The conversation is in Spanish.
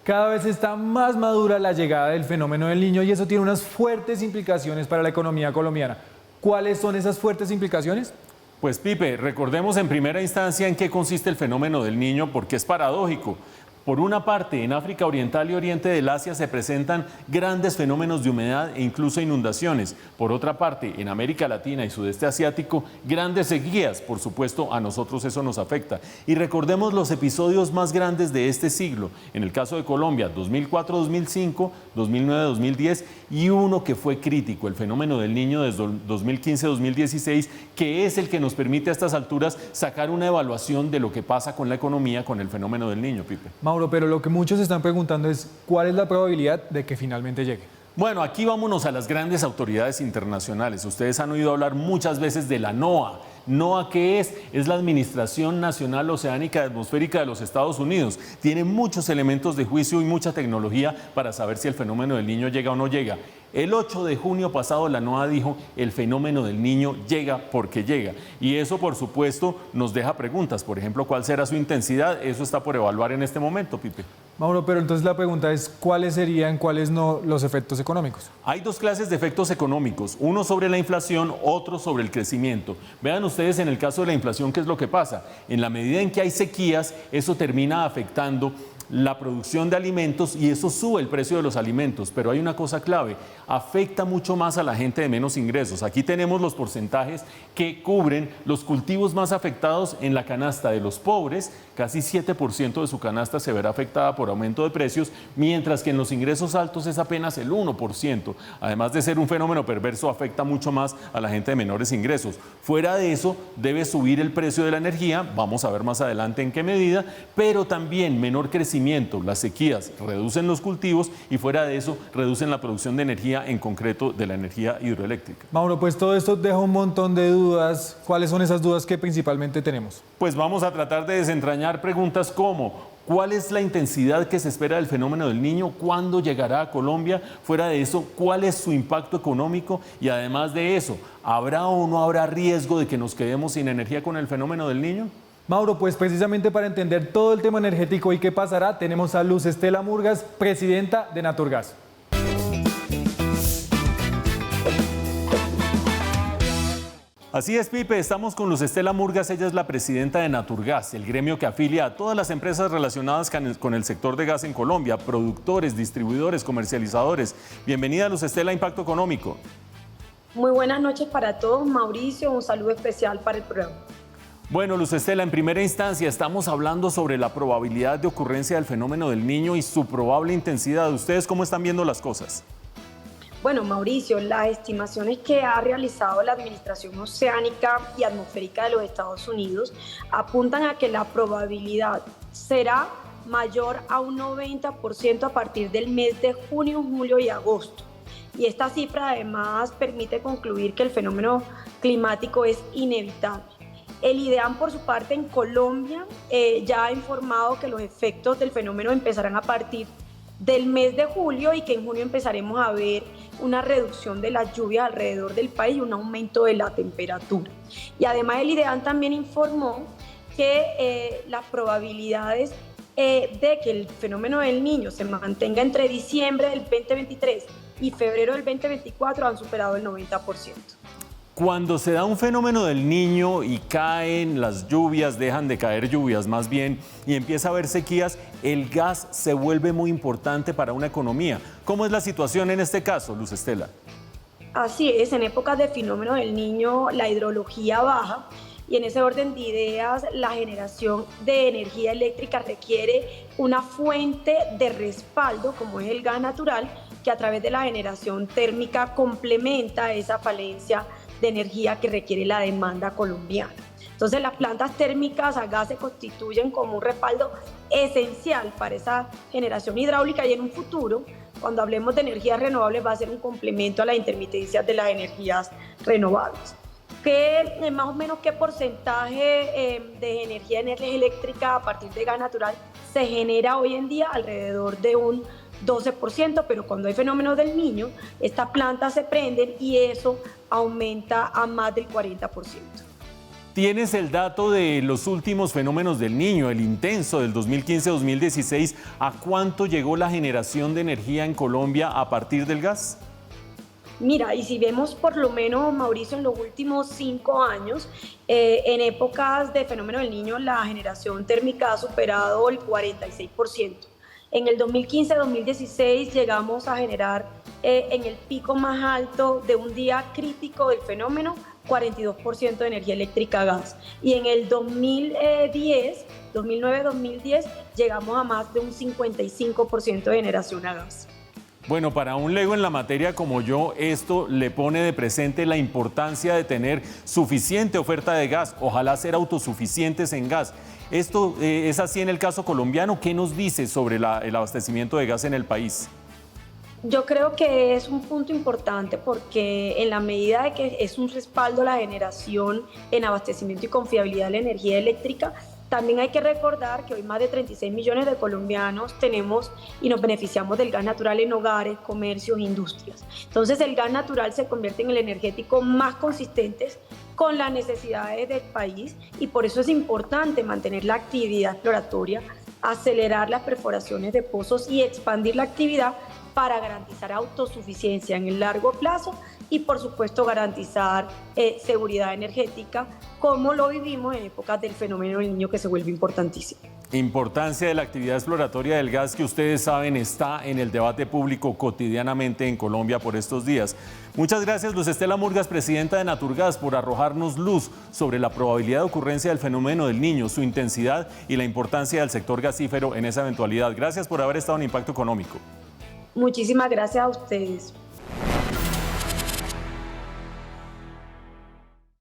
Cada vez está más madura la llegada del fenómeno del Niño y eso tiene unas fuertes implicaciones para la economía colombiana. ¿Cuáles son esas fuertes implicaciones? Pues Pipe, recordemos en primera instancia en qué consiste el fenómeno del Niño, porque es paradójico. Por una parte, en África Oriental y Oriente del Asia se presentan grandes fenómenos de humedad e incluso inundaciones. Por otra parte, en América Latina y Sudeste Asiático, grandes sequías. Por supuesto, a nosotros eso nos afecta. Y recordemos los episodios más grandes de este siglo. En el caso de Colombia, 2004-2005, 2009-2010 y uno que fue crítico, el fenómeno del Niño desde 2015-2016, que es el que nos permite a estas alturas sacar una evaluación de lo que pasa con la economía con el fenómeno del Niño, Pipe. Mauro, pero lo que muchos están preguntando es ¿cuál es la probabilidad de que finalmente llegue? Bueno, aquí vámonos a las grandes autoridades internacionales. Ustedes han oído hablar muchas veces de la NOAA. ¿NOAA qué es? Es la Administración Nacional Oceánica y Atmosférica de los Estados Unidos. Tiene muchos elementos de juicio y mucha tecnología para saber si el fenómeno del Niño llega o no llega. El 8 de junio pasado la NOAA dijo el fenómeno del Niño llega porque llega. Y eso, por supuesto, nos deja preguntas. Por ejemplo, ¿cuál será su intensidad? Eso está por evaluar en este momento, Pipe. Mauro, pero entonces la pregunta es ¿cuáles serían, cuáles no los efectos económicos? Hay dos clases de efectos económicos, uno sobre la inflación, otro sobre el crecimiento. Vean ustedes en el caso de la inflación qué es lo que pasa. En la medida en que hay sequías, eso termina afectando la producción de alimentos y eso sube el precio de los alimentos, pero hay una cosa clave, afecta mucho más a la gente de menos ingresos. Aquí tenemos los porcentajes que cubren los cultivos más afectados en la canasta de los pobres, casi 7% de su canasta se verá afectada por aumento de precios, mientras que en los ingresos altos es apenas el 1%. Además de ser un fenómeno perverso, afecta mucho más a la gente de menores ingresos. Fuera de eso, debe subir el precio de la energía, vamos a ver más adelante en qué medida, pero también menor crecimiento. Las sequías reducen los cultivos y fuera de eso reducen la producción de energía, en concreto de la energía hidroeléctrica. Mauro, pues todo esto deja un montón de dudas. ¿Cuáles son esas dudas que principalmente tenemos? Pues vamos a tratar de desentrañar preguntas como ¿cuál es la intensidad que se espera del fenómeno del Niño? ¿Cuándo llegará a Colombia? Fuera de eso, ¿cuál es su impacto económico? Y además de eso, ¿habrá o no habrá riesgo de que nos quedemos sin energía con el fenómeno del Niño? Mauro, pues precisamente para entender todo el tema energético y qué pasará, tenemos a Luz Estela Murgas, presidenta de Naturgas. Así es, Pipe, estamos con Luz Estela Murgas, ella es la presidenta de Naturgas, el gremio que afilia a todas las empresas relacionadas con el sector de gas en Colombia, productores, distribuidores, comercializadores. Bienvenida, Luz Estela, a Impacto Económico. Muy buenas noches para todos, Mauricio, un saludo especial para el programa. Bueno, Luz Estela, en primera instancia estamos hablando sobre la probabilidad de ocurrencia del fenómeno del Niño y su probable intensidad. ¿Ustedes cómo están viendo las cosas? Bueno, Mauricio, las estimaciones que ha realizado la Administración Oceánica y Atmosférica de los Estados Unidos apuntan a que la probabilidad será mayor a un 90% a partir del mes de junio, julio y agosto. Y esta cifra además permite concluir que el fenómeno climático es inevitable. El IDEAM, por su parte, en Colombia, ya ha informado que los efectos del fenómeno empezarán a partir del mes de julio y que en junio empezaremos a ver una reducción de las lluvias alrededor del país y un aumento de la temperatura. Y además el IDEAM también informó que las probabilidades de que el fenómeno del Niño se mantenga entre diciembre del 2023 y febrero del 2024 han superado el 90%. Cuando se da un fenómeno del Niño y caen las lluvias, dejan de caer lluvias más bien, y empieza a haber sequías, el gas se vuelve muy importante para una economía. ¿Cómo es la situación en este caso, Luz Estela? Así es, en épocas de fenómeno del Niño la hidrología baja y en ese orden de ideas la generación de energía eléctrica requiere una fuente de respaldo como es el gas natural que a través de la generación térmica complementa esa falencia de energía que requiere la demanda colombiana. Entonces las plantas térmicas a gas se constituyen como un respaldo esencial para esa generación hidráulica y en un futuro, cuando hablemos de energías renovables, va a ser un complemento a la intermitencia de las energías renovables. Más o menos qué porcentaje de energía eléctrica a partir de gas natural se genera hoy en día? Alrededor de un 12%, pero cuando hay fenómenos del Niño, estas plantas se prenden y eso aumenta a más del 40%. ¿Tienes el dato de los últimos fenómenos del Niño, el intenso del 2015-2016? ¿A cuánto llegó la generación de energía en Colombia a partir del gas? Mira, y si vemos por lo menos, Mauricio, en los últimos 5 años, en épocas de fenómeno del Niño, la generación térmica ha superado el 46%. En el 2015-2016 llegamos a generar en el pico más alto de un día crítico del fenómeno, 42% de energía eléctrica a gas. Y en el 2009-2010, llegamos a más de un 55% de generación a gas. Bueno, para un lego en la materia como yo, esto le pone de presente la importancia de tener suficiente oferta de gas, ojalá ser autosuficientes en gas. ¿Esto es así en el caso colombiano? ¿Qué nos dice sobre el abastecimiento de gas en el país? Yo creo que es un punto importante porque en la medida de que es un respaldo la generación en abastecimiento y confiabilidad de la energía eléctrica, también hay que recordar que hoy más de 36 millones de colombianos tenemos y nos beneficiamos del gas natural en hogares, comercios, industrias. Entonces el gas natural se convierte en el energético más consistente con las necesidades del país y por eso es importante mantener la actividad exploratoria, acelerar las perforaciones de pozos y expandir la actividad para garantizar autosuficiencia en el largo plazo y por supuesto garantizar seguridad energética como lo vivimos en épocas del fenómeno del Niño que se vuelve importantísimo. Importancia de la actividad exploratoria del gas que ustedes saben está en el debate público cotidianamente en Colombia por estos días. Muchas gracias, Luz Estela Murgas, presidenta de Naturgas, por arrojarnos luz sobre la probabilidad de ocurrencia del fenómeno del Niño, su intensidad y la importancia del sector gasífero en esa eventualidad. Gracias por haber estado en Impacto Económico. Muchísimas gracias a ustedes.